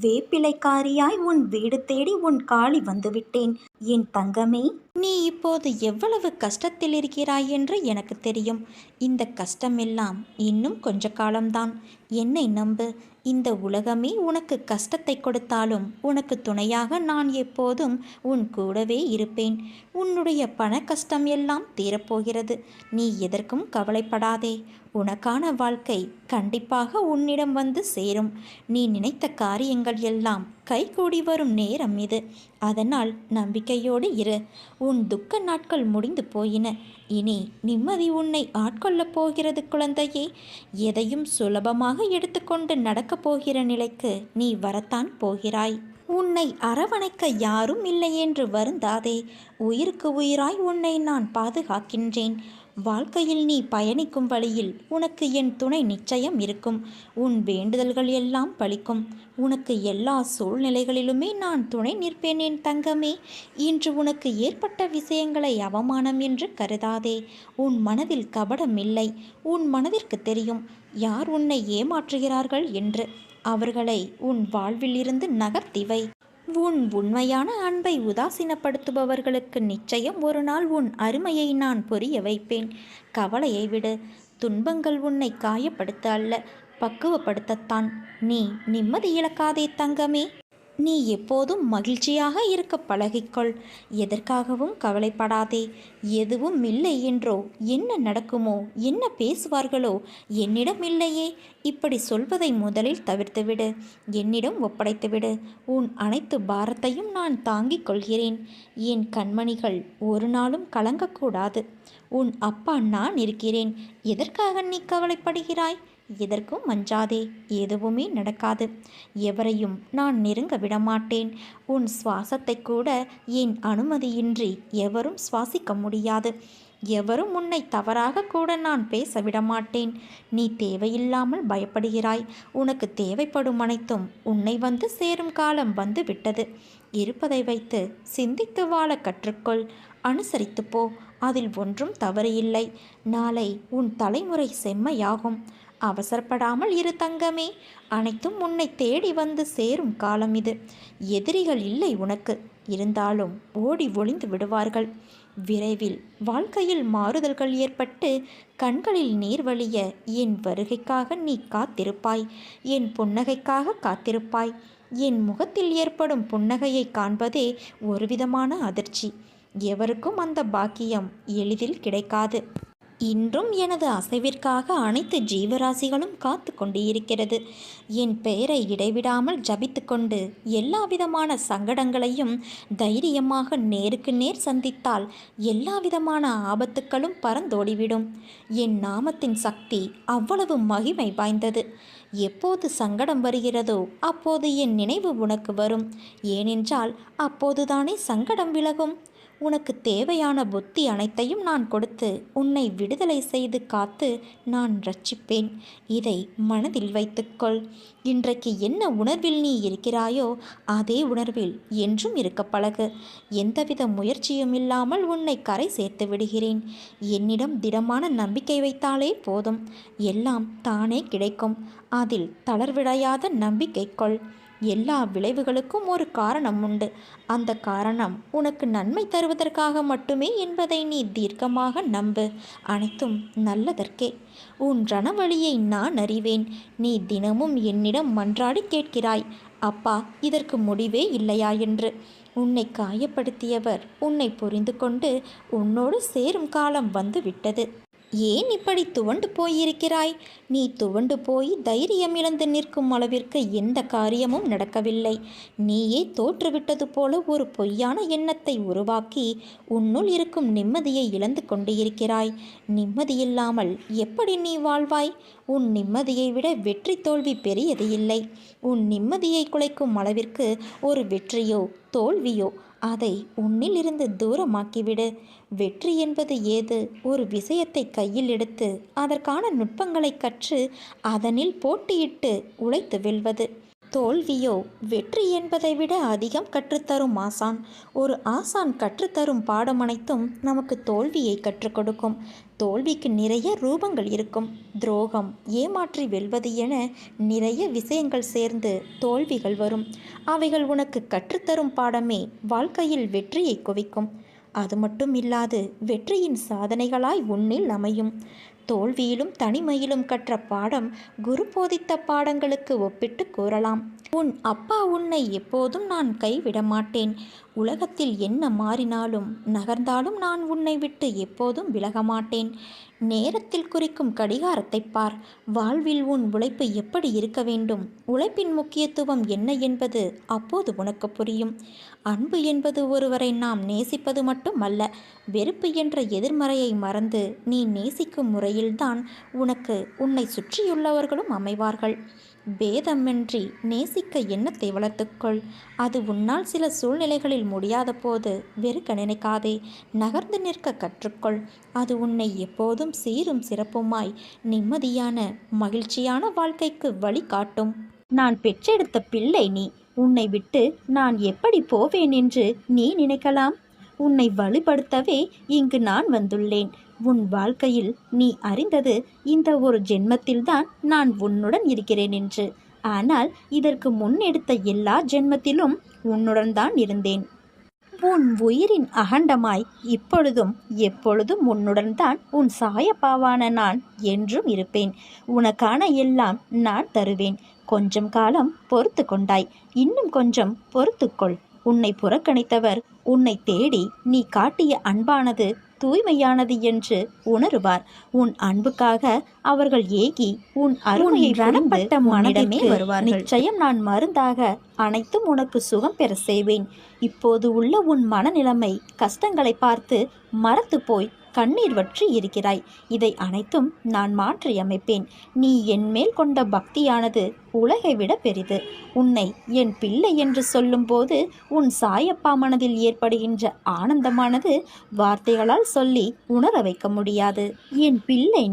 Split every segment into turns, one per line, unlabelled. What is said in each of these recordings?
வேப்பிலைக்காரியாய் உன் வீடு தேடி உன் காலி வந்துவிட்டேன். என் தங்கமே, நீ இப்போது எவ்வளவு கஷ்டத்தில் இருக்கிறாய் என்று எனக்கு தெரியும். இந்த கஷ்டமெல்லாம் இன்னும் கொஞ்ச காலம்தான். என்னை நம்பு. இந்த உலகமே உனக்கு கஷ்டத்தை கொடுத்தாலும் உனக்கு துணையாக நான் எப்போதும் உன் கூடவே இருப்பேன். உன்னுடைய பண கஷ்டம் எல்லாம் தீரப்போகிறது. நீ எதற்கும் கவலைப்படாதே. உனக்கான வாழ்க்கை கண்டிப்பாக உன்னிடம் வந்து சேரும். நீ நினைத்த காரியங்கள் எல்லாம் கைகூடி வரும் நேரம் இது. அதனால் நம்பிக்கையோடு இரு. உன் துக்க நாட்கள் முடிந்து போயின. இனி நிம்மதி உன்னை ஆட்கொள்ளப் போகிறது குழந்தையே. எதையும் சுலபமாக எடுத்துக்கொண்டு நடக்கப் போகிற நிலைக்கு நீ வரத்தான் போகிறாய். உன்னை அரவணைக்க யாரும் இல்லை என்று வருந்தாதே. உயிருக்கு உயிராய் உன்னை நான் பாதுகாக்கின்றேன். வாழ்க்கையில் நீ பயணிக்கும் வழியில் உனக்கு என் துணை நிச்சயம் இருக்கும். உன் வேண்டுதல்கள் எல்லாம் பலிக்கும். உனக்கு எல்லா சூழ்நிலைகளிலுமே நான் துணை நிற்பேன் என் தங்கமே. இன்று உனக்கு ஏற்பட்ட விஷயங்களை அவமானம் என்று கருதாதே. உன் மனதில் கபடம் இல்லை. உன் மனதிற்கு தெரியும் யார் உன்னை ஏமாற்றுகிறார்கள் என்று. அவர்களை உன் வாழ்வில் இருந்து நகர்த்தி வை. உன் உண்மையான அன்பை உதாசீனப்படுத்துபவர்களுக்கு நிச்சயம் ஒரு நாள் உன் அருமையை நான் புரிய வைப்பேன். கவலையை விடு. துன்பங்கள் உன்னை காயப்படுத்த அல்ல, பக்குவப்படுத்தத்தான். நீ நிம்மதி இழக்காதே தங்கமே. நீ எப்போதும் மகிழ்ச்சியாக இருக்க பழகிக்கொள். எதற்காகவும் கவலைப்படாதே. எதுவும் இல்லை என்றோ, என்ன நடக்குமோ, என்ன பேசுவார்களோ, என்னிடம் இல்லையே, இப்படி சொல்வதை முதலில் தவிர்த்துவிடு. என்னிடம் ஒப்படைத்துவிடு. உன் அனைத்து பாரத்தையும் நான் தாங்கிக் கொள்கிறேன். என் கண்மணிகள் ஒரு நாளும் கலங்கக்கூடாது. உன் அப்பா நான் இருக்கிறேன். எதற்காக நீ கவலைப்படுகிறாய்? எதற்கும் அஞ்சாதே. எதுவுமே நடக்காது. எவரையும் நான் நெருங்க விடமாட்டேன். உன் சுவாசத்தை கூட என் அனுமதியின்றி எவரும் சுவாசிக்க முடியாது. எவரும் உன்னை தவறாக கூட நான் பேச விடமாட்டேன். நீ தேவையில்லாமல் பயப்படுகிறாய். உனக்கு தேவைப்படும் அனைத்தும் உன்னை வந்து சேரும் காலம் வந்து விட்டது. இருப்பதை வைத்து சிந்தித்து வாழ கற்றுக்கொள். அனுசரித்து போ. அதில் ஒன்றும் தவறு இல்லை. நாளை உன் தலைமுறை செம்மையாகும். அவசரப்படாமல் இரு தங்கமே. அனைத்தும் உன்னை தேடி வந்து சேரும் காலம் இது. எதிரிகள் இல்லை உனக்கு. இருந்தாலும் ஓடி ஒளிந்து விடுவார்கள். விரைவில் வாழ்க்கையில் மாறுதல்கள் ஏற்பட்டு கண்களில் நீர் வழிய என் வருகைக்காக நீ காத்திருப்பாய். என் புன்னகைக்காக காத்திருப்பாய். என் முகத்தில் ஏற்படும் புன்னகையை காண்பதே ஒருவிதமான அதிர்ச்சி. எவருக்கும் அந்த பாக்கியம் எளிதில் கிடைக்காது. இன்றும் எனது அசைவிற்காக அனைத்து ஜீவராசிகளும் காத்து கொண்டு இருக்கிறது. என் பெயரை இடைவிடாமல் ஜபித்து கொண்டு எல்லாவிதமான சங்கடங்களையும் தைரியமாக நேருக்கு நேர் சந்தித்தால் எல்லாவிதமான ஆபத்துக்களும் பறந்தோடிவிடும். என் நாமத்தின் சக்தி அவ்வளவு மகிமை வாய்ந்தது. எப்போது சங்கடம் வருகிறதோ அப்போது என் நினைவு உனக்கு வரும். ஏனென்றால் அப்போதுதானே சங்கடம் விலகும். உனக்கு தேவையான புத்தி அனைத்தையும் நான் கொடுத்து உன்னை விடுதலை செய்து காத்து நான் ரட்சிப்பேன். இதை மனதில் வைத்துக்கொள். இன்றைக்கு என்ன உணர்வில் நீ இருக்கிறாயோ அதே உணர்வில் என்றும் இருக்க பழகு. எந்தவித முயற்சியும் இல்லாமல் உன்னை கரை சேர்த்து விடுகிறேன். என்னிடம் திடமான நம்பிக்கை வைத்தாலே போதும். எல்லாம் தானே கிடைக்கும். அதில் தளர்விடையாத நம்பிக்கை கொள். எல்லா விளைவுகளுக்கும் ஒரு காரணம் உண்டு. அந்த காரணம் உனக்கு நன்மை தருவதற்காக மட்டுமே என்பதை நீ தீர்க்கமாக நம்பு. அனைத்தும் நல்லதற்கே. உன் ரணவழியை நான் அறிவேன். நீ தினமும் என்னிடம் மன்றாடி கேட்கிறாய், அப்பா இதற்கு முடிவே இல்லையா என்று. உன்னை காயப்படுத்தியவர் உன்னை புரிந்து கொண்டு உன்னோடு சேரும் காலம் வந்து விட்டது. ஏன் இப்படி துவண்டு போயிருக்கிறாய்? நீ துவண்டு போய் தைரியம் இழந்து நிற்கும் அளவிற்கு எந்த காரியமும் நடக்கவில்லை. நீயே தோற்றுவிட்டது போல ஒரு பொய்யான எண்ணத்தை உருவாக்கி உன்னுள் இருக்கும் நிம்மதியை இழந்து கொண்டு இருக்கிறாய். நிம்மதியில்லாமல் எப்படி நீ வாழ்வாய்? உன் நிம்மதியை விட வெற்றி தோல்வி பெரியது இல்லை. உன் நிம்மதியை குலைக்கும் அளவிற்கு ஒரு வெற்றியோ தோல்வியோ அதை உன்னில் இருந்து தூரமாக்கிவிடு. வெற்றி என்பது ஏது? ஒரு விஷயத்தை கையில் எடுத்து அதற்கான நுட்பங்களை கற்று அதனில் போட்டியிட்டு உழைத்து வெல்வது. தோல்வியோ வெற்றி என்பதை விட அதிகம் கற்றுத்தரும் ஆசான். ஒரு ஆசான் கற்றுத்தரும் பாடம் அனைத்தும் நமக்கு தோல்வியை கற்றுக் கொடுக்கும். தோல்விக்கு நிறைய ரூபங்கள் இருக்கும். துரோகம், ஏமாற்றி வெல்வது என நிறைய விஷயங்கள் சேர்ந்து தோல்விகள் வரும். அவைகள் உனக்கு கற்றுத்தரும் பாடமே வாழ்க்கையில் வெற்றியை குவிக்கும். அது மட்டும் இல்லாது வெற்றியின் சாதனைகளாய் உன்னில் அமையும். தோல்வியிலும் தனிமையிலும் கற்ற பாடம் குரு போதித்த பாடங்களுக்கு ஒப்பிட்டு கூறலாம். உன் அப்பா உன்னை எப்போதும் நான் கைவிட மாட்டேன். உலகத்தில் என்ன மாறினாலும் நகர்ந்தாலும் நான் உன்னை விட்டு எப்போதும் விலக மாட்டேன். நேரத்தில் குறிக்கும் கடிகாரத்தை பார். வாழ்வில் உன் உழைப்பு எப்படி இருக்க வேண்டும், உழைப்பின் முக்கியத்துவம் என்ன என்பது அப்போது உனக்கு புரியும். அன்பு என்பது ஒருவரை நாம் நேசிப்பது மட்டும் அல்ல. வெறுப்பு என்ற எதிர்மறையை மறந்து நீ நேசிக்கும் முறையில்தான் உனக்கு உன்னை சுற்றியுள்ளவர்களும் அமைவார்கள். பேதமின்றி நேசிக்க எண்ணத்தை வளர்த்துக்கொள். அது உன்னால் சில சூழ்நிலைகளில் முடியாத போது வெறுக்க நினைக்காதே. நகர்ந்து நிற்க கற்றுக்கொள். அது உன்னை எப்போதும் சீரும் சிறப்புமாய் நிம்மதியான மகிழ்ச்சியான வாழ்க்கைக்கு வழி காட்டும். நான் பெற்றெடுத்த பிள்ளை நீ. உன்னை விட்டு நான் எப்படி போவேன் என்று நீ நினைக்கலாம். உன்னை வலுப்படுத்தவே இங்கு நான் வந்துள்ளேன். உன் வாழ்க்கையில் நீ அறிந்தது இந்த ஒரு ஜென்மத்தில்தான் நான் உன்னுடன் இருக்கிறேன் என்று. ஆனால் இதற்கு முன் எடுத்த எல்லா ஜென்மத்திலும் உன்னுடன் தான் இருந்தேன். உன் உயிரின் அகண்டமாய் இப்பொழுதும் எப்பொழுதும் உன்னுடன் தான் உன் சாயப்பாவான நான் என்றும் இருப்பேன். உனக்கான எல்லாம் நான் தருவேன். கொஞ்சம் காலம் பொறுத்து கொண்டாய், இன்னும் கொஞ்சம் பொறுத்துக்கொள். உன்னை புறக்கணித்தவர் உன்னை தேடி நீ காட்டிய அன்பானது தூய்மையானது என்று உணருவார். உன் அன்புக்காக அவர்கள் ஏகி உன் அருமையை ரணப்பட்ட மனதிடமே வருவார்கள். நிச்சயம் நான் மருந்தாக அனைத்தும் உனக்கு சுகம் பெற செய்வேன். இப்போது உள்ள உன் மனநிலைமை கஷ்டங்களை பார்த்து மறத்து போய் கண்ணீர் வற்றி இருக்கிறாய். இதை அனைத்தும் நான் மாற்றி அமைப்பேன். நீ என் மேல் கொண்ட பக்தியானது உலகை விட பெரிது. உன்னை என் பிள்ளை என்று சொல்லும்போது உன் சாயப்பா மனதில் ஏற்படுகின்ற ஆனந்தமானது வார்த்தைகளால் சொல்லி உணர வைக்க முடியாது. என் பிள்ளை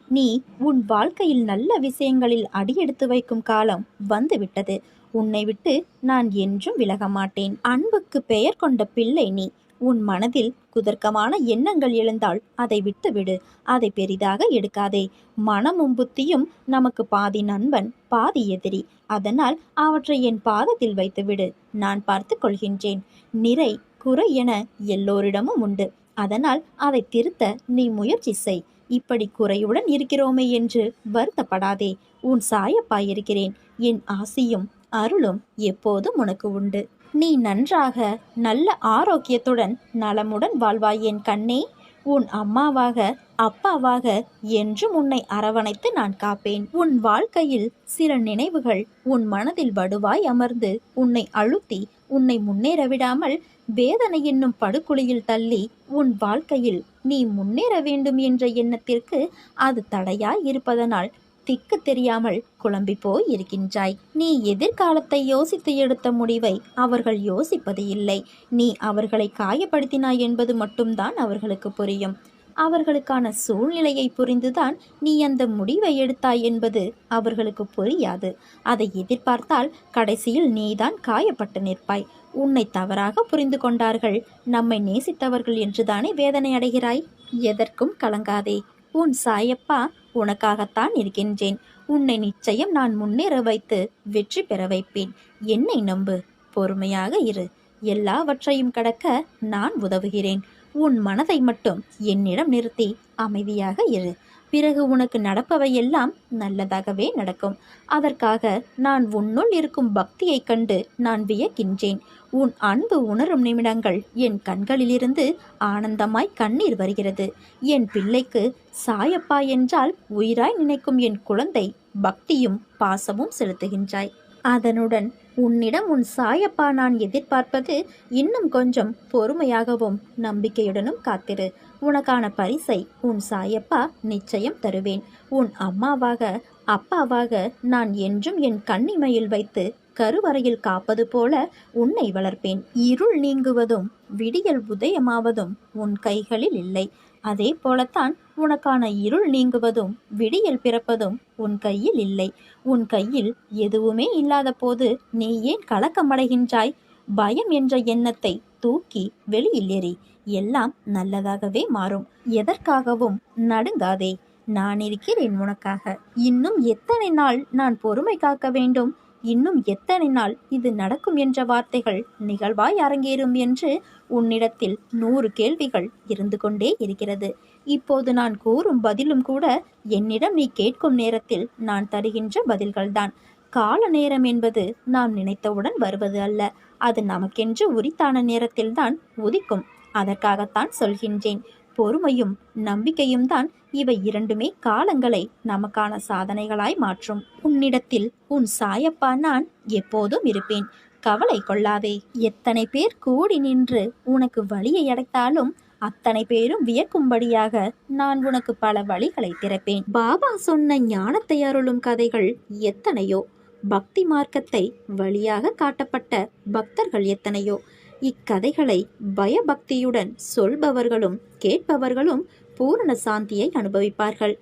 நீ உன் வாழ்க்கையில் நல்ல விஷயங்களில் அடியெடுத்து வைக்கும் காலம் வந்துவிட்டது. உன்னை விட்டு நான் என்றும் விலக மாட்டேன். அன்புக்கு பெயர் கொண்ட பிள்ளை நீ. உன் மனதில் குதர்க்கமான எண்ணங்கள் எழுந்தால் அதை விட்டுவிடு. அதை பெரிதாக எடுக்காதே. மனமும் புத்தியும் நமக்கு பாதி நண்பன் பாதி எதிரி. அதனால் அவற்றை என் பாதத்தில் வைத்துவிடு. நான் பார்த்து கொள்கின்றேன். நிறை குறை என எல்லோரிடமும் உண்டு. அதனால் அதை திருத்த நீ முயற்சி செய். இப்படி குறையுடன் இருக்கிறோமே என்று வருத்தப்படாதே. உன் சாயப்பா இருக்கிறேன். என் ஆசியும் அருளும் எப்போதும் உனக்கு உண்டு. நீ நன்றாக நல்ல ஆரோக்கியத்துடன் நலமுடன் வாழ்வாய் என் கண்ணே. உன் அம்மாவாக அப்பாவாக என்றும் உன்னை அரவணைத்து நான் காப்பேன். உன் வாழ்க்கையில் சில நினைவுகள் உன் மனதில் வடுவாய் அமர்ந்து உன்னை அழுத்தி உன்னை முன்னேற விடாமல் வேதனை என்னும் படுகுழியில் தள்ளி உன் வாழ்க்கையில் நீ முன்னேற வேண்டும் என்ற எண்ணத்திற்கு அது தடையாய் இருப்பதனால் திக்கு தெரியாமல் குழம்பி போய் இருக்கின்றாய். நீ எதிர்காலத்தை யோசித்து எடுத்த முடிவை அவர்கள் யோசிப்பது இல்லை. நீ அவர்களை காயப்படுத்தினாய் என்பது மட்டும்தான் அவர்களுக்கு புரியும். அவர்களுக்கான சூழ்நிலையை புரிந்துதான் நீ அந்த முடிவை எடுத்தாய் என்பது அவர்களுக்கு புரியாது. அதை எதிர்பார்த்தால் கடைசியில் நீதான் காயப்பட்டு நிற்பாய். உன்னை தவறாக புரிந்து கொண்டார்கள். நம்மை நேசித்தவர்கள் என்றுதானே வேதனை அடைகிறாய். எதற்கும் கலங்காதே. உன் சாயப்பா உனக்காகத்தான் இருக்கின்றேன். உன்னை நிச்சயம் நான் முன்னேற வைத்து வெற்றி பெற வைப்பேன். என்னை நம்பு. பொறுமையாக இரு. எல்லாவற்றையும் கடக்க நான் உதவுகிறேன். உன் மனதை மட்டும் என்னிடம் நிறுத்தி அமைதியாக இரு. பிறகு உனக்கு நடப்பவையெல்லாம் நல்லதாகவே நடக்கும். அதற்காக நான் உன்னுள் இருக்கும் பக்தியை கண்டு நான் வியக்கின்றேன். உன் அன்பு உணரும் நிமிடங்கள் என் கண்களிலிருந்து ஆனந்தமாய் கண்ணீர் வருகிறது. என் பிள்ளைக்கு சாயப்பா என்றால் உயிராய் நினைக்கும் என் குழந்தை பக்தியும் பாசமும் செலுத்துகின்றாய். அதனுடன் உன்னிடம் உன் சாயப்பா நான் எதிர்பார்ப்பது இன்னும் கொஞ்சம் பொறுமையாகவும் நம்பிக்கையுடனும் காத்திரு. உனக்கான பரிசை உன் சாயப்பா நிச்சயம் தருவேன். உன் அம்மாவாக அப்பாவாக நான் என்றும் என் கண்ணிமையில் வைத்து கருவறையில் காப்பது போல உன்னை வளர்ப்பேன். இருள் நீங்குவதும் விடியல் உதயமாவதும் உன் கைகளில் இல்லை. அதே போலத்தான் உனக்கான இருள் நீங்குவதும் விடியல் பிறப்பதும் உன் கையில் இல்லை. உன் கையில் எதுவுமே இல்லாத போது நீ ஏன் கலக்கமடைகின்றாய்? பயம் என்ற எண்ணத்தை தூக்கி வெளியில் எறி. எல்லாம் நல்லதாகவே மாறும். எதற்காகவும் நடுங்காதே. நான் இருக்கிறேன் உனக்காக. இன்னும் எத்தனை நாள் நான் பொறுமை காக்க வேண்டும்? இன்னும் எத்தனை நாள் இது நடக்கும் என்ற வார்த்தைகள் நிகழ்வாய் அரங்கேறும் என்று உன்னிடத்தில் 100 கேள்விகள் இருந்து கொண்டே இருக்கிறது. இப்போது நான் கூறும் பதிலும் கூட என்னிடம் நீ கேட்கும் நேரத்தில் நான் தருகின்ற பதில்கள்தான். கால நேரம் என்பது நாம் நினைத்தவுடன் வருவது அல்ல. அது நமக்கென்று உரித்தான நேரத்தில்தான் உதிக்கும். அதற்காகத்தான் சொல்கின்றேன். பொறுமையும் நம்பிக்கையும் தான் இவை இரண்டுமே காலங்களை நமக்கான சாதனைகளாய் மாற்றும். உன்னிடத்தில் உன் சாயப்பா நான் எப்போதும் இருப்பேன். கவலை கொள்ளாதே. எத்தனை பேர் கூடி நின்று உனக்கு வழியை அடைத்தாலும் அத்தனை பேரும் வியக்கும்படியாக நான் உனக்கு பல வழிகளை திறப்பேன். பாபா சொன்ன ஞானத்தை அருளும் கதைகள் எத்தனையோ, பக்தி மார்க்கத்தை வழியாக காட்டப்பட்ட பக்தர்கள் எத்தனையோ. இக்கதைகளை பயபக்தியுடன் சொல்பவர்களும் கேட்பவர்களும் பூரண சாந்தியை அனுபவிப்பார்கள்.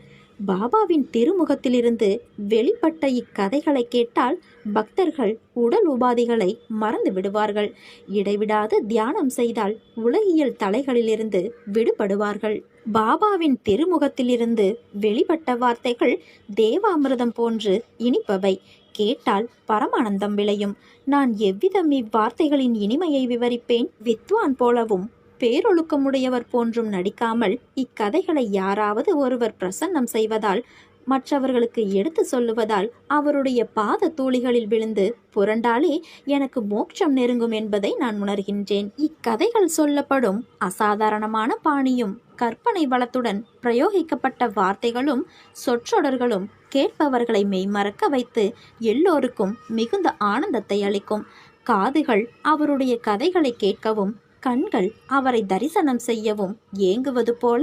பாபாவின் திருமுகத்திலிருந்து வெளிப்பட்ட இக்கதைகளை கேட்டால் பக்தர்கள் உடல் உபாதைகளை மறந்து விடுவார்கள். இடைவிடாது தியானம் செய்தால் உலகியல் தலைகளிலிருந்து விடுபடுவார்கள். பாபாவின் திருமுகத்திலிருந்து வெளிப்பட்ட வார்த்தைகள் தேவாமிர்தம் போன்று இனிப்பவை. கேட்டால் பரமானந்தம் விளையும். நான் எவ்விதம் இவ்வார்த்தைகளின் இனிமையை விவரிப்பேன்? வித்வான் போலவும் பேரொழுக்கமுடையவர் போன்றும் நடிக்காமல் இக்கதைகளை யாராவது ஒருவர் பிரசன்னம் செய்வதால், மற்றவர்களுக்கு எடுத்து சொல்லுவதால், அவருடைய பாத தூளிகளில் விழுந்து புரண்டாலே எனக்கு மோட்சம் நெருங்கும் என்பதை நான் உணர்கின்றேன். இக்கதைகள் சொல்லப்படும் அசாதாரணமான பாணியும் கற்பனை வளத்துடன் பிரயோகிக்கப்பட்ட வார்த்தைகளும் சொற்றொடர்களும் கேட்பவர்களை மெய்மறக்க வைத்து எல்லோருக்கும் மிகுந்த ஆனந்தத்தை அளிக்கும். காதுகள் அவருடைய கதைகளை கேட்கவும், கண்கள் அவரை தரிசனம் செய்யவும் ஏங்குவது போல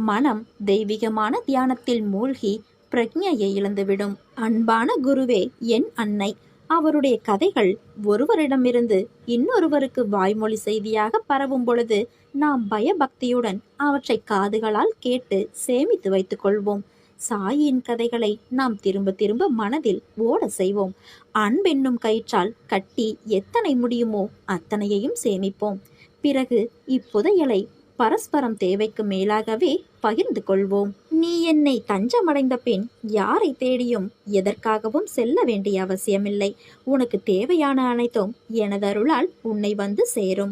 மனம் தெய்வீகமான தியானத்தில் மூழ்கி பிரக்ஞையை இழந்துவிடும். அன்பான குருவே என் அன்னை, அவருடைய கதைகள் ஒருவரிடமிருந்து இன்னொருவருக்கு வாய்மொழி செய்தியாக பரவும் பொழுது நாம் பயபக்தியுடன் அவற்றை காதுகளால் கேட்டு சேமித்து வைத்துக் கொள்வோம். சாயின் கதைகளை நாம் திரும்ப திரும்ப மனதில் ஓட செய்வோம். அன்பென்னும் கயிற்றால் கட்டி எத்தனை முடியுமோ அத்தனையையும் சேமிப்போம். பிறகு இப்புதையலை பரஸ்பரம் தேவைக்கு மேலாகவே பகிர்ந்து கொள்வோம். நீ என்னை தஞ்சமடைந்த பின் யாரை தேடியும் எதற்காகவும் செல்ல வேண்டிய அவசியமில்லை. உனக்கு தேவையான அனைத்தும் எனதருளால் உன்னை வந்து சேரும்.